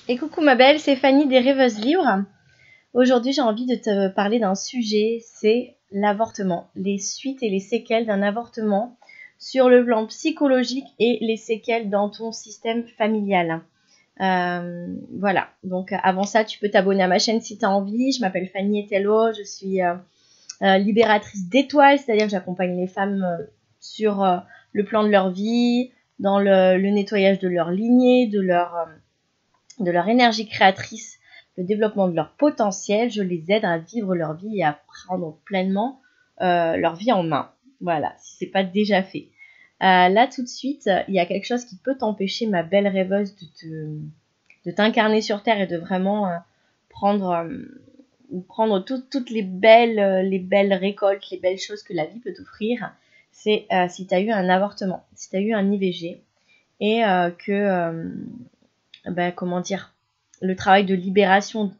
Et coucou ma belle, c'est Fanny des Rêveuses Libres. Aujourd'hui j'ai envie de te parler d'un sujet, c'est l'avortement, les suites et les séquelles d'un avortement sur le plan psychologique et les séquelles dans ton système familial. Voilà, donc avant ça tu peux t'abonner à ma chaîne si tu as envie. Je m'appelle Fanny Etello, je suis libératrice d'étoiles, c'est-à-dire que j'accompagne les femmes sur le plan de leur vie, dans le nettoyage de leur lignée, de leur énergie créatrice, le développement de leur potentiel. Je les aide à vivre leur vie et à prendre pleinement leur vie en main. Voilà, si ce n'est pas déjà fait. Là, tout de suite, il y a quelque chose qui peut t'empêcher, ma belle rêveuse, de t'incarner sur Terre et de vraiment prendre toutes les belles récoltes, les belles choses que la vie peut t'offrir. C'est si tu as eu un avortement, si tu as eu un IVG et que comment dire, le travail de libération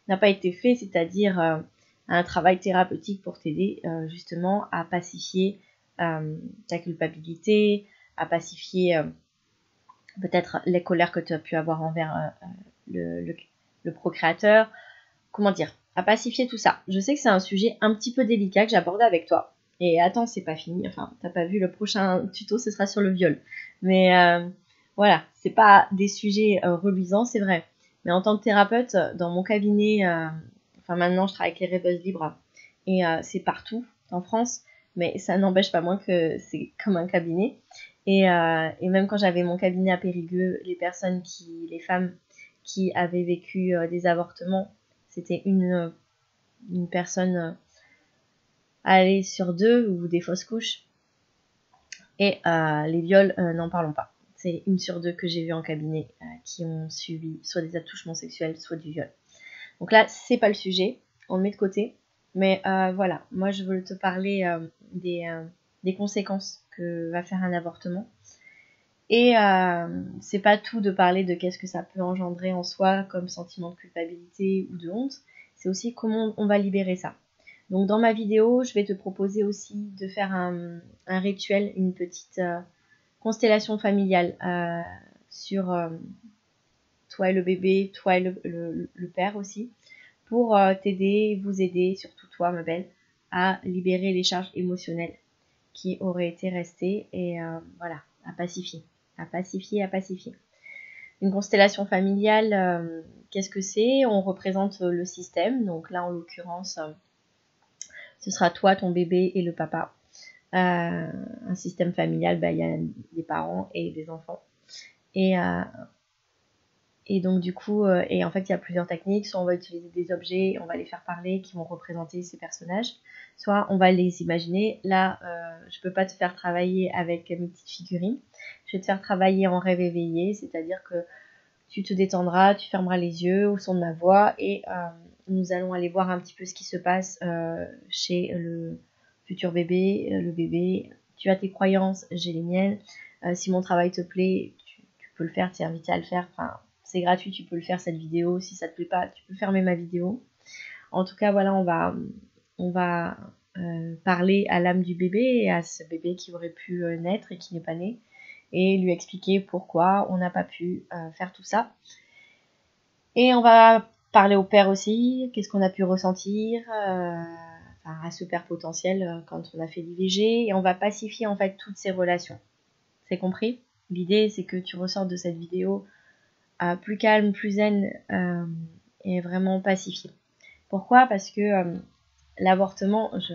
n'a pas été fait, c'est-à-dire un travail thérapeutique pour t'aider justement à pacifier ta culpabilité, à pacifier peut-être les colères que tu as pu avoir envers le procréateur, comment dire, à pacifier tout ça. Je sais que c'est un sujet un petit peu délicat que j'aborde avec toi. Et attends, c'est pas fini, enfin, t'as pas vu le prochain tuto, ce sera sur le viol. Mais voilà, c'est pas des sujets reluisants, c'est vrai. Mais en tant que thérapeute, dans mon cabinet, enfin maintenant je travaille avec les rêveuses libres et c'est partout en France, mais ça n'empêche pas moins que c'est comme un cabinet. Et même quand j'avais mon cabinet à Périgueux, les femmes qui avaient vécu des avortements, c'était une personne allée sur deux ou des fausses couches. Et les viols, n'en parlons pas. C'est une sur deux que j'ai vu en cabinet qui ont subi soit des attouchements sexuels, soit du viol. Donc là, c'est pas le sujet, on le met de côté. Mais voilà, moi je veux te parler des conséquences que va faire un avortement. Et c'est pas tout de parler de qu'est-ce que ça peut engendrer en soi comme sentiment de culpabilité ou de honte, c'est aussi comment on va libérer ça. Donc dans ma vidéo, je vais te proposer aussi de faire un rituel, une petite constellation familiale sur toi et le bébé, toi et le père aussi, pour t'aider, vous aider, surtout toi ma belle, à libérer les charges émotionnelles qui auraient été restées et voilà, à pacifier. Une constellation familiale, qu'est-ce que c'est? On représente le système, donc là en l'occurrence, ce sera toi, ton bébé et le papa. Un système familial, il y a des parents et des enfants. Et donc du coup, et en fait il y a plusieurs techniques, soit on va utiliser des objets, on va les faire parler qui vont représenter ces personnages, soit on va les imaginer. Là, je peux pas te faire travailler avec mes petites figurines, je vais te faire travailler en rêve éveillé, c'est-à-dire que tu te détendras, tu fermeras les yeux au son de ma voix et nous allons aller voir un petit peu ce qui se passe chez le futur bébé, le bébé. Tu as tes croyances, j'ai les miennes. Si mon travail te plaît, tu peux le faire, tu es invité à le faire. Enfin, c'est gratuit, tu peux le faire cette vidéo. Si ça te plaît pas, tu peux fermer ma vidéo. En tout cas, voilà, on va parler à l'âme du bébé et à ce bébé qui aurait pu naître et qui n'est pas né, et lui expliquer pourquoi on n'a pas pu faire tout ça. Et on va parler au père aussi, qu'est-ce qu'on a pu ressentir à ce père potentiel quand on a fait l'IVG, et on va pacifier en fait toutes ces relations. C'est compris? L'idée c'est que tu ressortes de cette vidéo plus calme, plus zen et vraiment pacifié. Pourquoi? Parce que l'avortement, je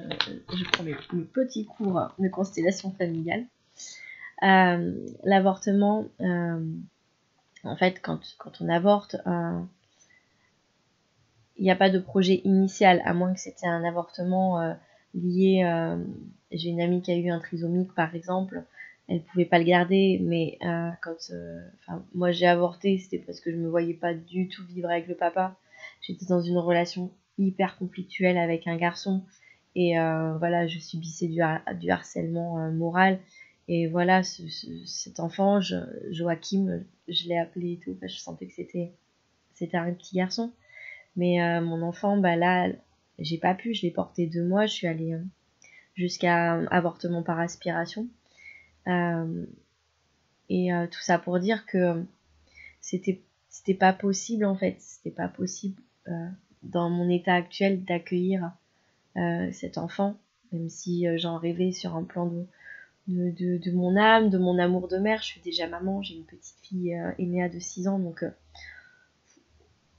prends mes petits cours de constellation familiale. L'avortement, en fait, quand on avorte, il n'y a pas de projet initial, à moins que c'était un avortement lié. J'ai une amie qui a eu un trisomique, par exemple, elle pouvait pas le garder, mais moi j'ai avorté, c'était parce que je me voyais pas du tout vivre avec le papa. J'étais dans une relation hyper conflictuelle avec un garçon, et voilà, je subissais du harcèlement moral. Et voilà, cet enfant, Joachim, je l'ai appelé et tout, je sentais que c'était un petit garçon. Mais mon enfant, là, j'ai pas pu, je l'ai porté 2 mois, je suis allée jusqu'à avortement par aspiration. Et tout ça pour dire que c'était c'était pas possible en fait. C'était pas possible dans mon état actuel d'accueillir cet enfant, même si j'en rêvais sur un plan de mon âme, de mon amour de mère. Je suis déjà maman, j'ai une petite fille aînée de 6 ans, donc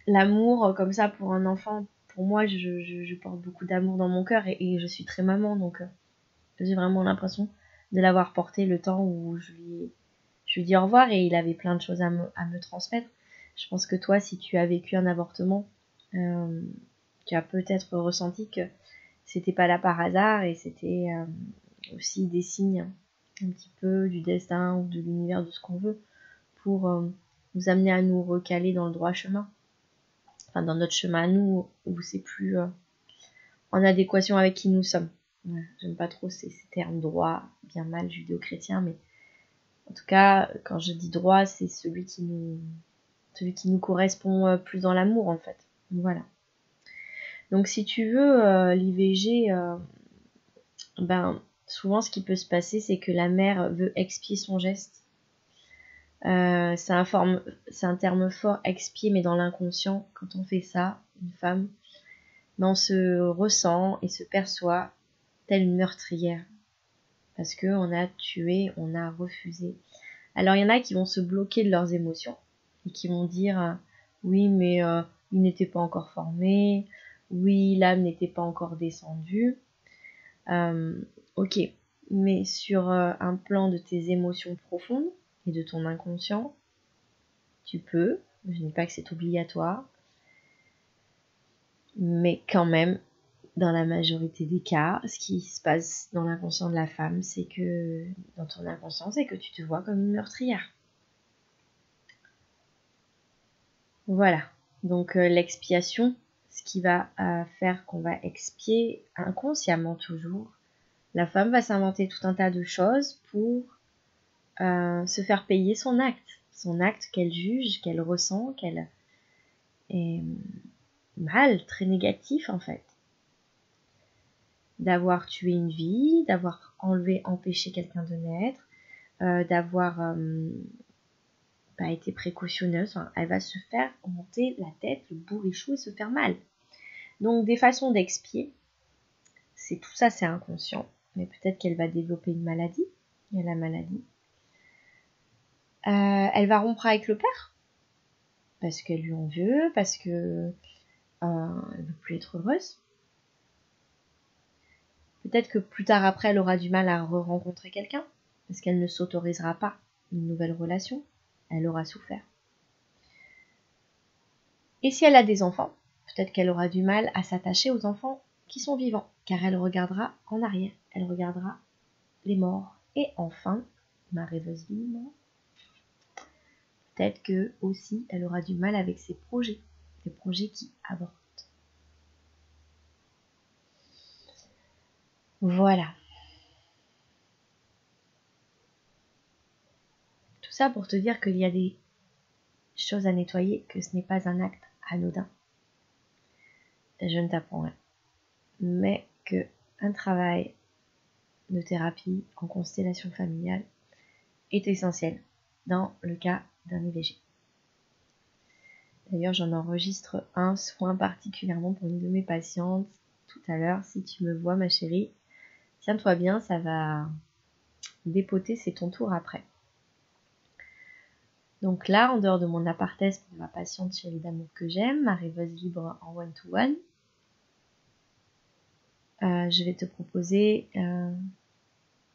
l'amour comme ça pour un enfant, pour moi, je porte beaucoup d'amour dans mon cœur et je suis très maman, donc j'ai vraiment l'impression de l'avoir porté le temps où je lui dis au revoir et il avait plein de choses à me transmettre. Je pense que toi, si tu as vécu un avortement, tu as peut-être ressenti que c'était pas là par hasard et c'était aussi des signes un petit peu du destin ou de l'univers, de ce qu'on veut, pour nous amener à nous recaler dans le droit chemin. Enfin, dans notre chemin à nous, où c'est plus en adéquation avec qui nous sommes. Ouais, j'aime pas trop ces termes droit, bien mal, judéo-chrétien, mais en tout cas, quand je dis droit, c'est celui qui nous correspond plus dans l'amour, en fait. Voilà. Donc, si tu veux, l'IVG, ben, souvent, ce qui peut se passer, c'est que la mère veut expier son geste. C'est un terme fort, expier, mais dans l'inconscient, quand on fait ça, une femme, ben, on se ressent et se perçoit telle une meurtrière. Parce qu'on a tué, on a refusé. Alors, il y en a qui vont se bloquer de leurs émotions et qui vont dire oui, mais il n'était pas encore formé, oui, l'âme n'était pas encore descendue. Ok, mais sur un plan de tes émotions profondes et de ton inconscient, tu peux, je ne dis pas que c'est obligatoire, mais quand même, dans la majorité des cas, ce qui se passe dans l'inconscient de la femme, c'est que, dans ton inconscient, c'est que tu te vois comme une meurtrière. Voilà. Donc l'expiation, ce qui va faire qu'on va expier inconsciemment toujours, la femme va s'inventer tout un tas de choses pour se faire payer son acte qu'elle juge, qu'elle ressent, qu'elle est mal, très négatif en fait. D'avoir tué une vie, d'avoir empêché quelqu'un de naître, d'avoir pas été précautionneuse, enfin, elle va se faire monter la tête, le bourrichou et se faire mal. Donc des façons d'expier, tout ça c'est inconscient, mais peut-être qu'elle va développer une maladie, il y a la maladie. Elle va rompre avec le père, parce qu'elle lui en veut, parce que elle ne veut plus être heureuse. Peut-être que plus tard après, elle aura du mal à re-rencontrer quelqu'un, parce qu'elle ne s'autorisera pas une nouvelle relation, elle aura souffert. Et si elle a des enfants, peut-être qu'elle aura du mal à s'attacher aux enfants qui sont vivants, car elle regardera en arrière, elle regardera les morts. Et enfin, ma rêveuse libre, peut-être que aussi elle aura du mal avec ses projets, des projets qui avortent. Voilà. Tout ça pour te dire qu'il y a des choses à nettoyer, que ce n'est pas un acte anodin. Je ne t'apprends rien. Mais que un travail de thérapie en constellation familiale est essentiel dans le cas d'un IVG. D'ailleurs, j'en enregistre un soin particulièrement pour une de mes patientes tout à l'heure. Si tu me vois, ma chérie, tiens-toi bien, ça va dépoter, c'est ton tour après. Donc là, en dehors de mon apartès pour ma patiente chérie d'amour que j'aime, ma rêveuse libre en one-to-one, je vais te proposer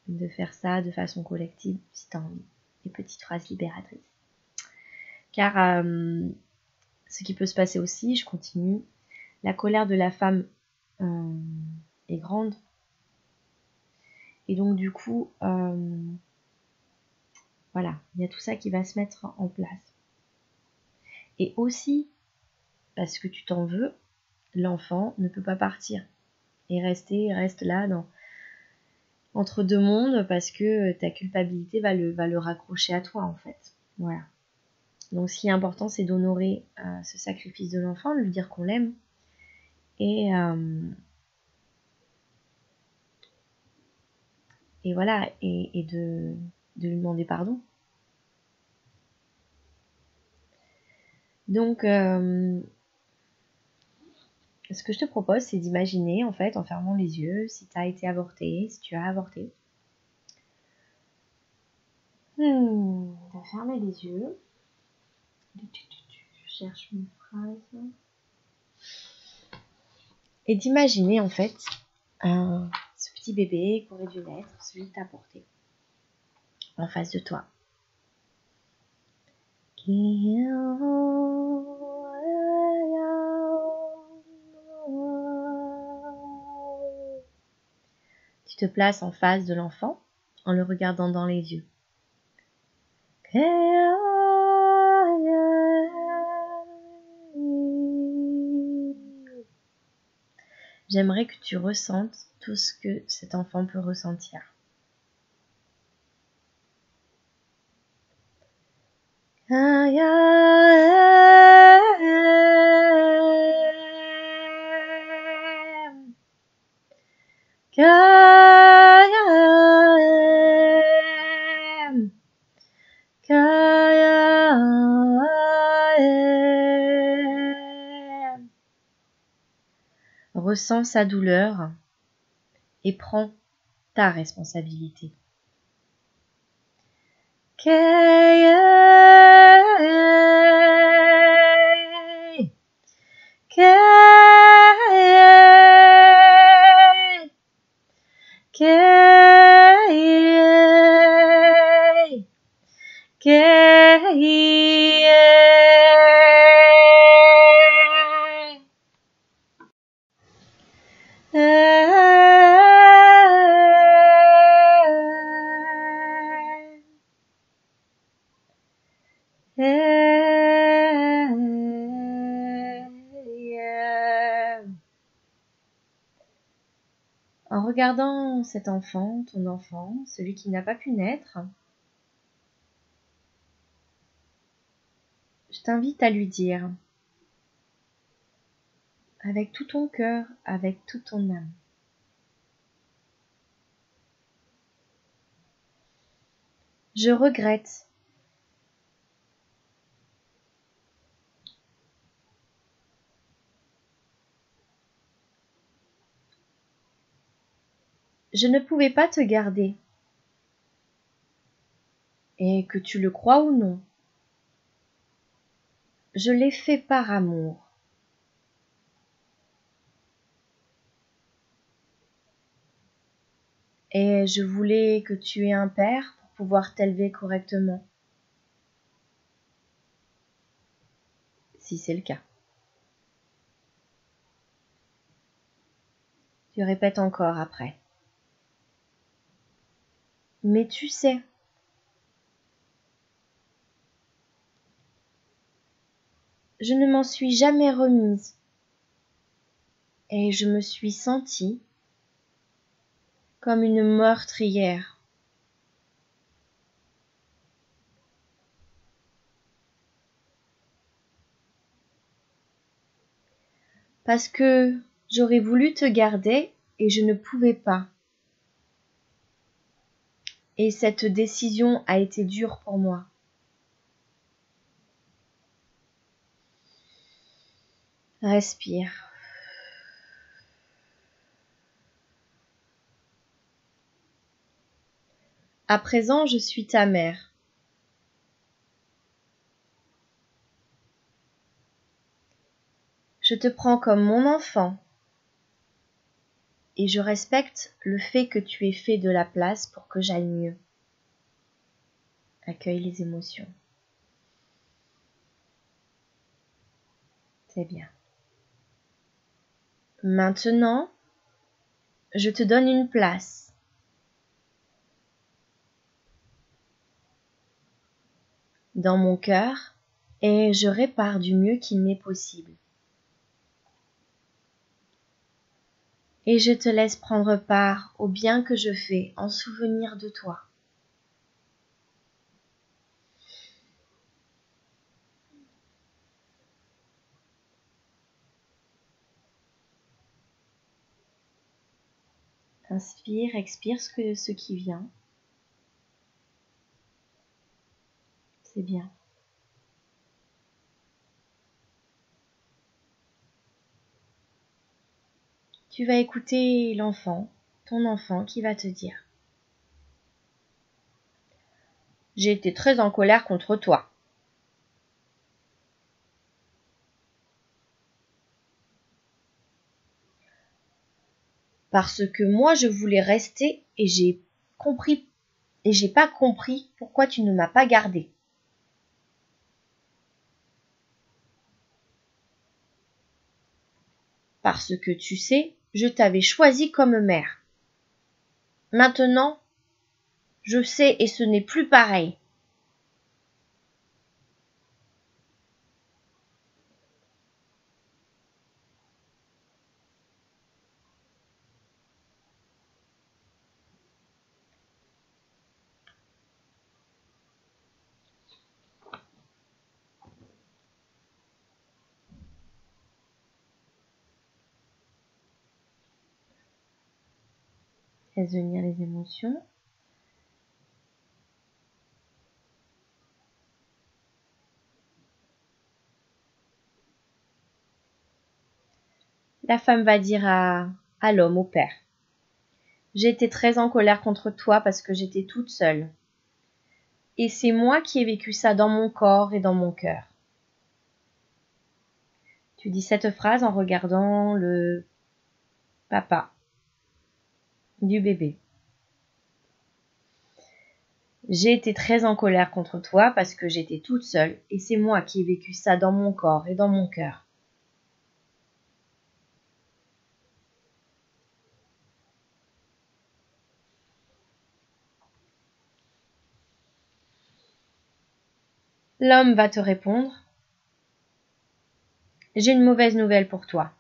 de faire ça de façon collective si tu as envie. Des petites phrases libératrices. Car ce qui peut se passer aussi, je continue, la colère de la femme est grande. Et donc du coup, voilà, il y a tout ça qui va se mettre en place. Et aussi, parce que tu t'en veux, l'enfant ne peut pas partir et reste là entre deux mondes parce que ta culpabilité va le raccrocher à toi en fait. Voilà. Donc ce qui est important, c'est d'honorer ce sacrifice de l'enfant, de lui dire qu'on l'aime et voilà, et de lui demander pardon. Donc, ce que je te propose, c'est d'imaginer, en fait, en fermant les yeux, si tu as été avorté, si tu as avorté. De fermer les yeux. Je cherche une phrase. Et d'imaginer, en fait, ce petit bébé qu'aurait dû naître, celui que tu as porté, en face de toi. Tu te places en face de l'enfant en le regardant dans les yeux. J'aimerais que tu ressentes tout ce que cet enfant peut ressentir. Ressens sa douleur et prends ta responsabilité. En regardant cet enfant, ton enfant, celui qui n'a pas pu naître, je t'invite à lui dire, avec tout ton cœur, avec toute ton âme, je regrette je ne pouvais pas te garder. Et que tu le crois ou non, je l'ai fait par amour. Et je voulais que tu aies un père pour pouvoir t'élever correctement. Si c'est le cas. Tu répètes encore après. Mais tu sais, je ne m'en suis jamais remise. Et je me suis sentie comme une meurtrière. Parce que j'aurais voulu te garder et je ne pouvais pas. Et cette décision a été dure pour moi. Respire. À présent, je suis ta mère. Je te prends comme mon enfant. Et je respecte le fait que tu aies fait de la place pour que j'aille mieux. Accueille les émotions. C'est bien. Maintenant, je te donne une place. Dans mon cœur, et je répare du mieux qu'il m'est possible. Et je te laisse prendre part au bien que je fais en souvenir de toi. Inspire, expire ce qui vient. C'est bien. Tu vas écouter l'enfant, ton enfant qui va te dire. J'ai été très en colère contre toi. Parce que moi je voulais rester et j'ai pas compris pourquoi tu ne m'as pas gardé. Parce que tu sais, je t'avais choisi comme mère. Maintenant, je sais et ce n'est plus pareil. Laisse venir les émotions. La femme va dire à l'homme, au père. J'ai été très en colère contre toi parce que j'étais toute seule. Et c'est moi qui ai vécu ça dans mon corps et dans mon cœur. Tu dis cette phrase en regardant le papa du bébé. J'ai été très en colère contre toi parce que j'étais toute seule et c'est moi qui ai vécu ça dans mon corps et dans mon cœur. L'homme va te répondre. J'ai une mauvaise nouvelle pour toi.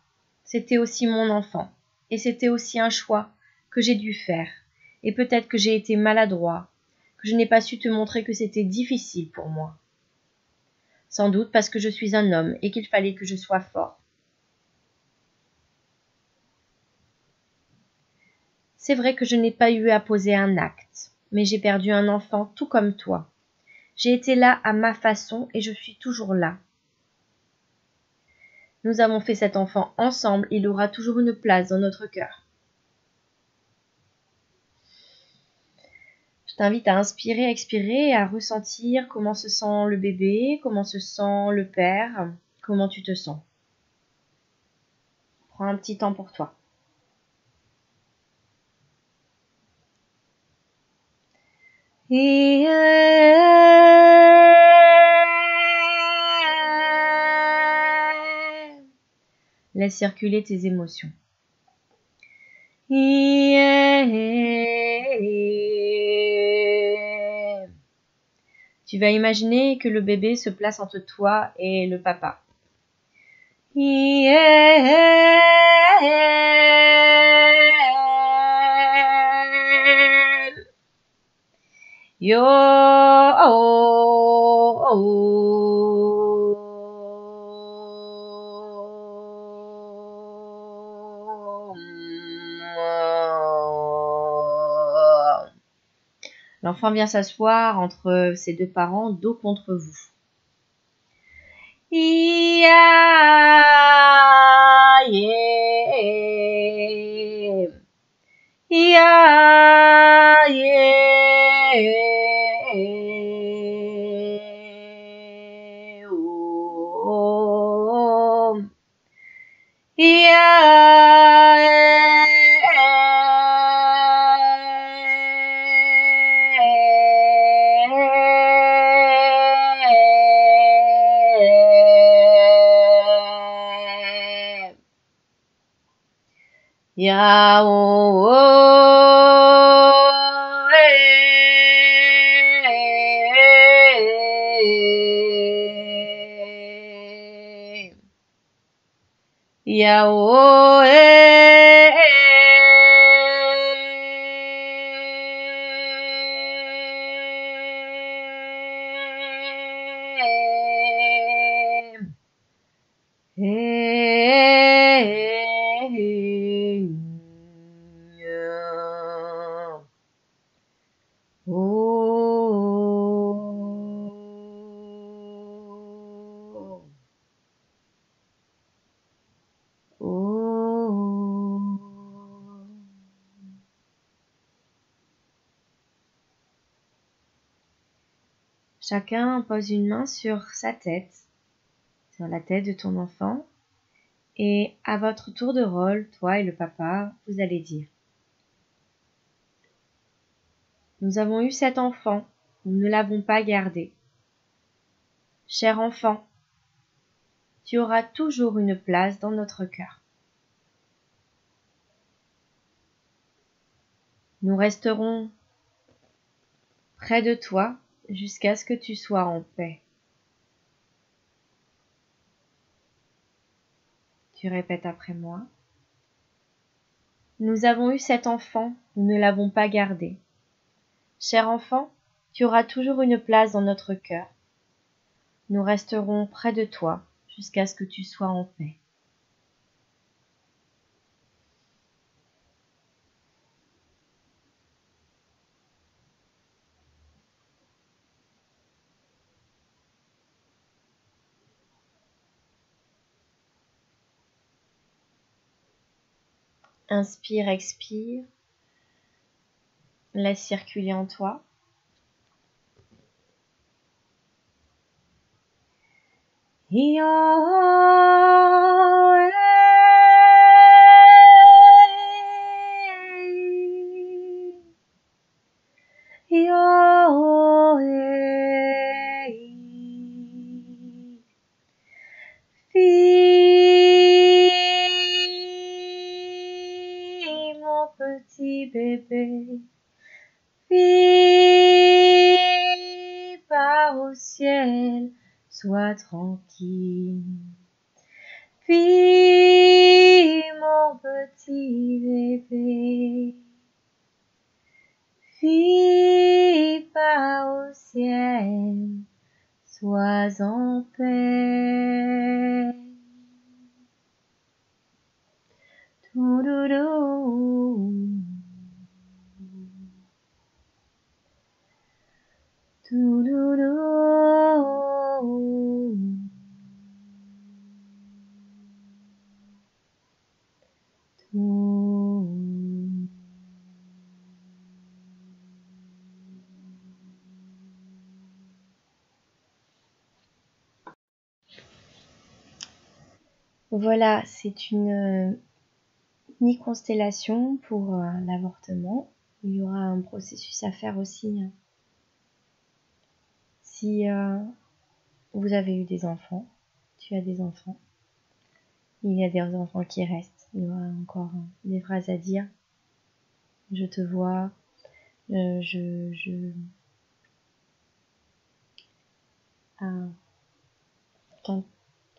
C'était aussi mon enfant et c'était aussi un choix que j'ai dû faire et peut-être que j'ai été maladroit, que je n'ai pas su te montrer que c'était difficile pour moi. Sans doute parce que je suis un homme et qu'il fallait que je sois fort. C'est vrai que je n'ai pas eu à poser un acte, mais j'ai perdu un enfant tout comme toi. J'ai été là à ma façon et je suis toujours là. Nous avons fait cet enfant ensemble, il aura toujours une place dans notre cœur. Je t'invite à inspirer, à expirer, à ressentir comment se sent le bébé, comment se sent le père, comment tu te sens. Prends un petit temps pour toi. Laisse circuler tes émotions. Tu vas imaginer que le bébé se place entre toi et le papa. L'enfant vient s'asseoir entre ses deux parents, dos contre vous. Chacun pose une main sur sa tête, sur la tête de ton enfant. Et à votre tour de rôle, toi et le papa, vous allez dire: nous avons eu cet enfant, nous ne l'avons pas gardé. Cher enfant, tu auras toujours une place dans notre cœur. Nous resterons près de toi jusqu'à ce que tu sois en paix. Tu répètes après moi. Nous avons eu cet enfant, nous ne l'avons pas gardé. Cher enfant, tu auras toujours une place dans notre cœur. Nous resterons près de toi jusqu'à ce que tu sois en paix. Inspire, expire. Laisse circuler en toi. Mon petit bébé, vis, pars au ciel, sois tranquille. Vis, mon petit bébé, vis, pars au ciel, sois en paix. Toudoudou. Toudoudou. Voilà, c'est une mini-constellation pour l'avortement. Il y aura un processus à faire aussi si vous avez eu des enfants, tu as des enfants. Il y a des enfants qui restent. Il y aura encore des phrases à dire. Je te vois. Et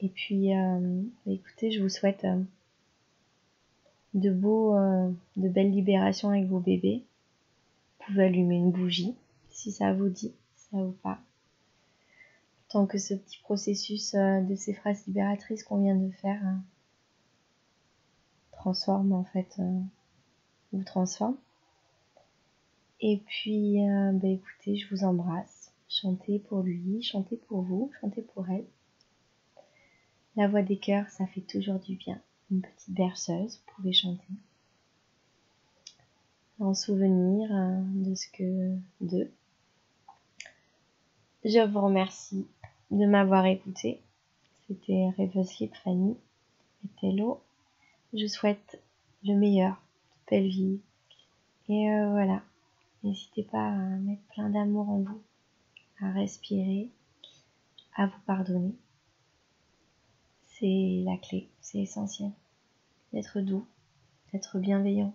puis, écoutez, je vous souhaite de belles libérations avec vos bébés. Vous pouvez allumer une bougie, si ça vous dit, si ça vous parle. Tant que ce petit processus de ces phrases libératrices qu'on vient de faire transforme en fait, vous transforme. Et puis, écoutez, je vous embrasse. Chantez pour lui, chantez pour vous, chantez pour elle. La voix des cœurs, ça fait toujours du bien. Une petite berceuse, vous pouvez chanter. En souvenir d'eux. Je vous remercie de m'avoir écouté. C'était Rêveuse Libre Fanny et Tello. Je souhaite le meilleur, de belle vie. Et voilà, n'hésitez pas à mettre plein d'amour en vous, à respirer, à vous pardonner. C'est la clé, c'est essentiel. D'être doux, d'être bienveillant.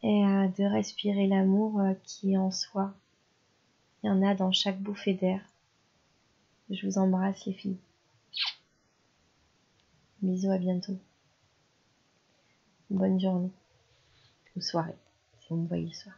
Et de respirer l'amour qui est en soi. Il y en a dans chaque bouffée d'air. Je vous embrasse les filles. Bisous, à bientôt. Bonne journée ou soirée, si vous me voyez le soir.